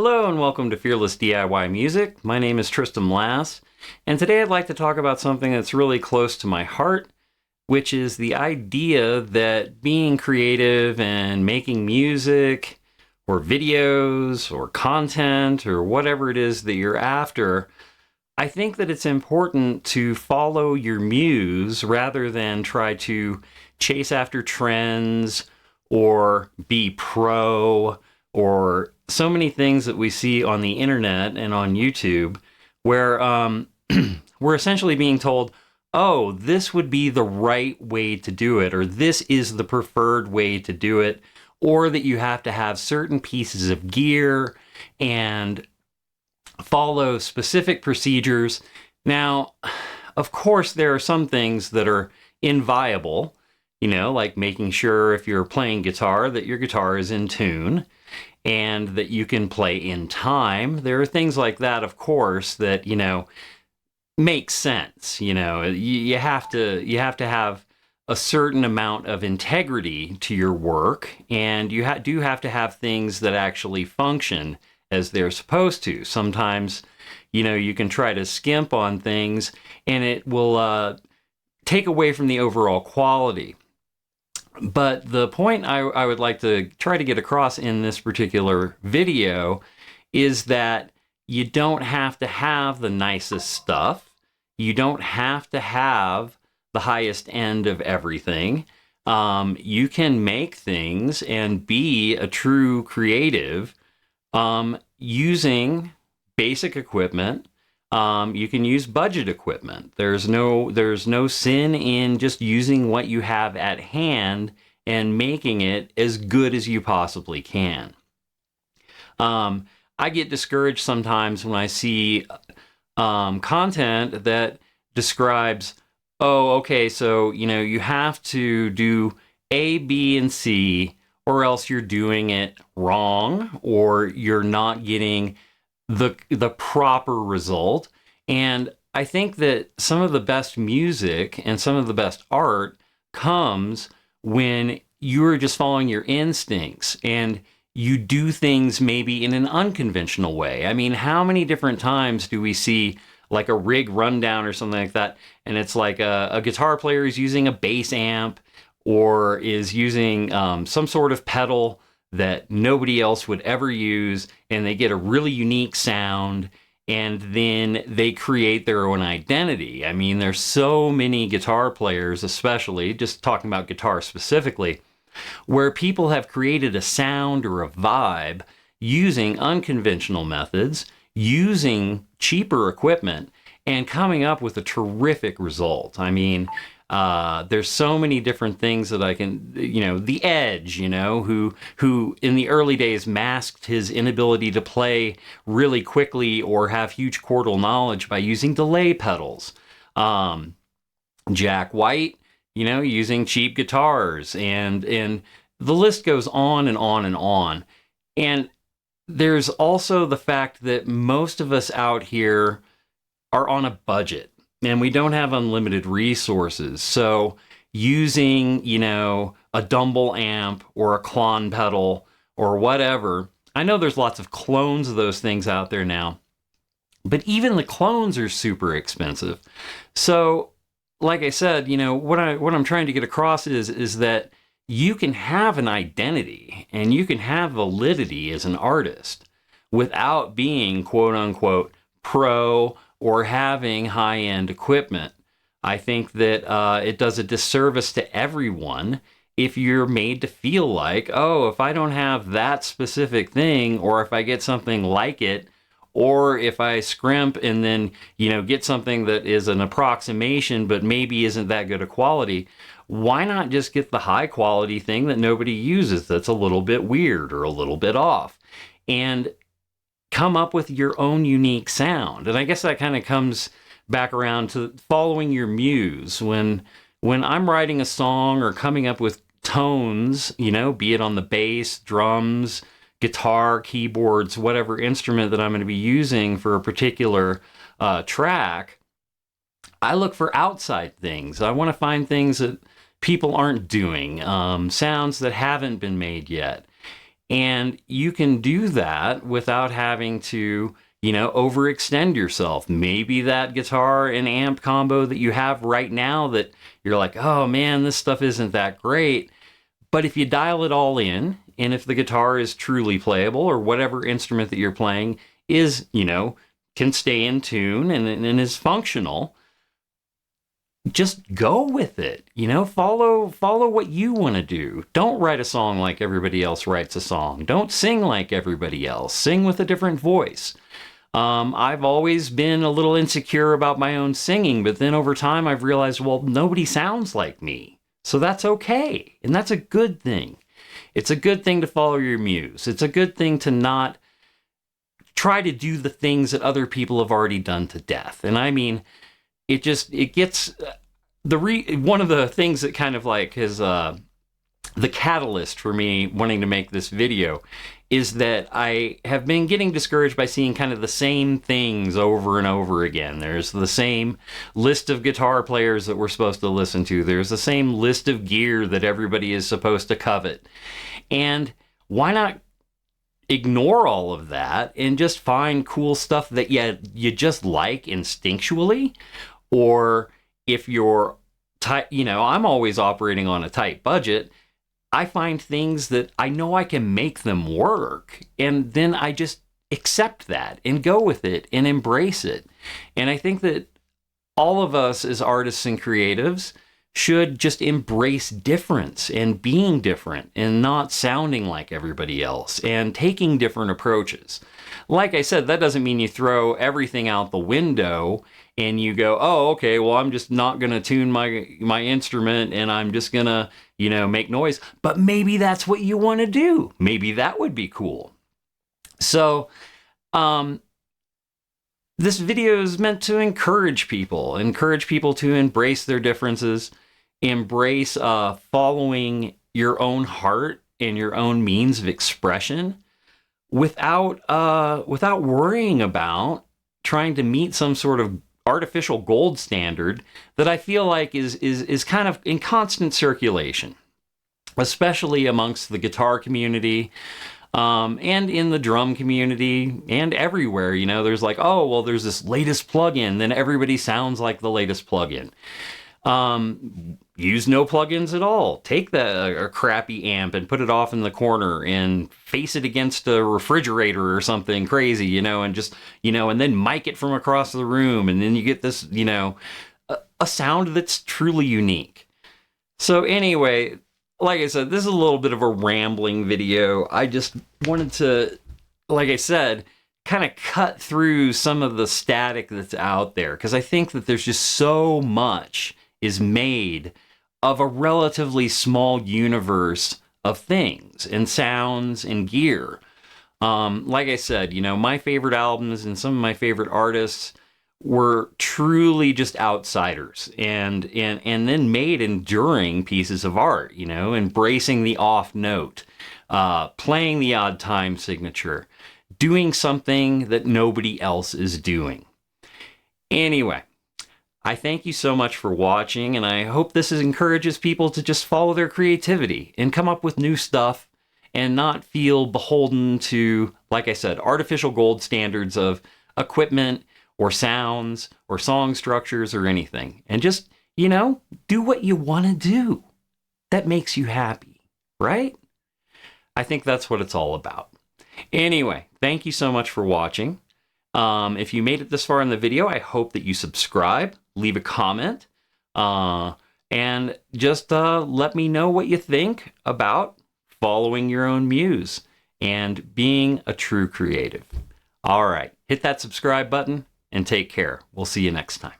Hello and welcome to Fearless DIY Music. My name is Tristan Lass, and today I'd like to talk about something that's really close to my heart, which is the idea that being creative and making music or videos or content or whatever it is that you're after, I think that it's important to follow your muse rather than try to chase after trends or be pro or so many things that we see on the internet and on YouTube where we're essentially being told, oh, this would be the right way to do it, or this is the preferred way to do it, or that you have to have certain pieces of gear and follow specific procedures. Now, of course, there are some things that are inviolable, like making sure if you're playing guitar that your guitar is in tune and that you can play in time. There are things like that, of course, that, make sense. You have to have a certain amount of integrity to your work, and you do have to have things that actually function as they're supposed to. Sometimes, you can try to skimp on things and it will take away from the overall quality. But the point I would like to try to get across in this particular video is that you don't have to have the nicest stuff. You don't have to have the highest end of everything. You can make things and be a true creative using basic equipment. You can use budget equipment. There's no sin in just using what you have at hand and making it as good as you possibly can. I get discouraged sometimes when I see content that describes, oh, okay, so you have to do A, B, and C, or else you're doing it wrong, or you're not getting the proper result. And I think that some of the best music and some of the best art comes when you're just following your instincts and you do things maybe in an unconventional way. I mean, how many different times do we see like a rig rundown or something like that, and it's like a guitar player is using a bass amp or is using some sort of pedal that nobody else would ever use, and they get a really unique sound, and then they create their own identity. I mean, there's so many guitar players, especially, just talking about guitar specifically, where people have created a sound or a vibe using unconventional methods, using cheaper equipment, and coming up with a terrific result. I mean, there's so many different things that I can, The Edge, who in the early days masked his inability to play really quickly or have huge chordal knowledge by using delay pedals. Jack White, using cheap guitars, and the list goes on and on and on. And there's also the fact that most of us out here are on a budget, and we don't have unlimited resources. So using, a Dumble amp or a Klon pedal or whatever, I know there's lots of clones of those things out there now, but even the clones are super expensive. So, like I said, what I'm trying to get across is that you can have an identity and you can have validity as an artist without being quote unquote pro or having high-end equipment. I think that it does a disservice to everyone if you're made to feel like, oh, if I don't have that specific thing, or if I get something like it, or if I scrimp and then, get something that is an approximation but maybe isn't that good a quality, why not just get the high quality thing that nobody uses that's a little bit weird or a little bit off? And come up with your own unique sound. And I guess that kind of comes back around to following your muse. When I'm writing a song or coming up with tones, be it on the bass, drums, guitar, keyboards, whatever instrument that I'm going to be using for a particular track, I look for outside things. I want to find things that people aren't doing, sounds that haven't been made yet. And you can do that without having to, overextend yourself. Maybe that guitar and amp combo that you have right now that you're like, oh man, this stuff isn't that great. But if you dial it all in, and if the guitar is truly playable, or whatever instrument that you're playing is, can stay in tune and is functional, just go with it. Follow what you want to do. Don't write a song like everybody else writes a song. Don't sing like everybody else. Sing with a different voice. I've always been a little insecure about my own singing, but then over time I've realized, well, nobody sounds like me. So that's okay. And that's a good thing. It's a good thing to follow your muse. It's a good thing to not try to do the things that other people have already done to death. And I mean, it gets one of the things that kind of like is the catalyst for me wanting to make this video is that I have been getting discouraged by seeing kind of the same things over and over again. There's the same list of guitar players that we're supposed to listen to. There's the same list of gear that everybody is supposed to covet. And why not ignore all of that and just find cool stuff that you just like instinctually? Or if you're tight, I'm always operating on a tight budget. I find things that I know I can make them work, and then I just accept that and go with it and embrace it. And I think that all of us as artists and creatives should just embrace difference and being different and not sounding like everybody else and taking different approaches. Like I said, that doesn't mean you throw everything out the window and you go, oh, okay, well, I'm just not going to tune my instrument and I'm just going to, make noise. But maybe that's what you want to do. Maybe that would be cool. So, this video is meant to encourage people to embrace their differences, embrace following your own heart and your own means of expression without worrying about trying to meet some sort of artificial gold standard that I feel like is kind of in constant circulation, especially amongst the guitar community, and in the drum community and everywhere. There's like, oh, well, there's this latest plugin, then everybody sounds like the latest plugin. Use no plugins at all. Take a crappy amp and put it off in the corner and face it against a refrigerator or something crazy, and just, and then mic it from across the room. And then you get this, a sound that's truly unique. So anyway, like I said, this is a little bit of a rambling video. I just wanted to, like I said, kind of cut through some of the static that's out there, because I think that there's just so much is made of a relatively small universe of things and sounds and gear. Like I said, my favorite albums and some of my favorite artists were truly just outsiders and then made enduring pieces of art, embracing the off note, playing the odd time signature, doing something that nobody else is doing. Anyway, I thank you so much for watching, and I hope this encourages people to just follow their creativity and come up with new stuff and not feel beholden to, like I said, artificial gold standards of equipment or sounds or song structures or anything. And just, do what you want to do that makes you happy, right? I think that's what it's all about. Anyway, thank you so much for watching. If you made it this far in the video, I hope that you subscribe, leave a comment, and just let me know what you think about following your own muse and being a true creative. All right, hit that subscribe button and take care. We'll see you next time.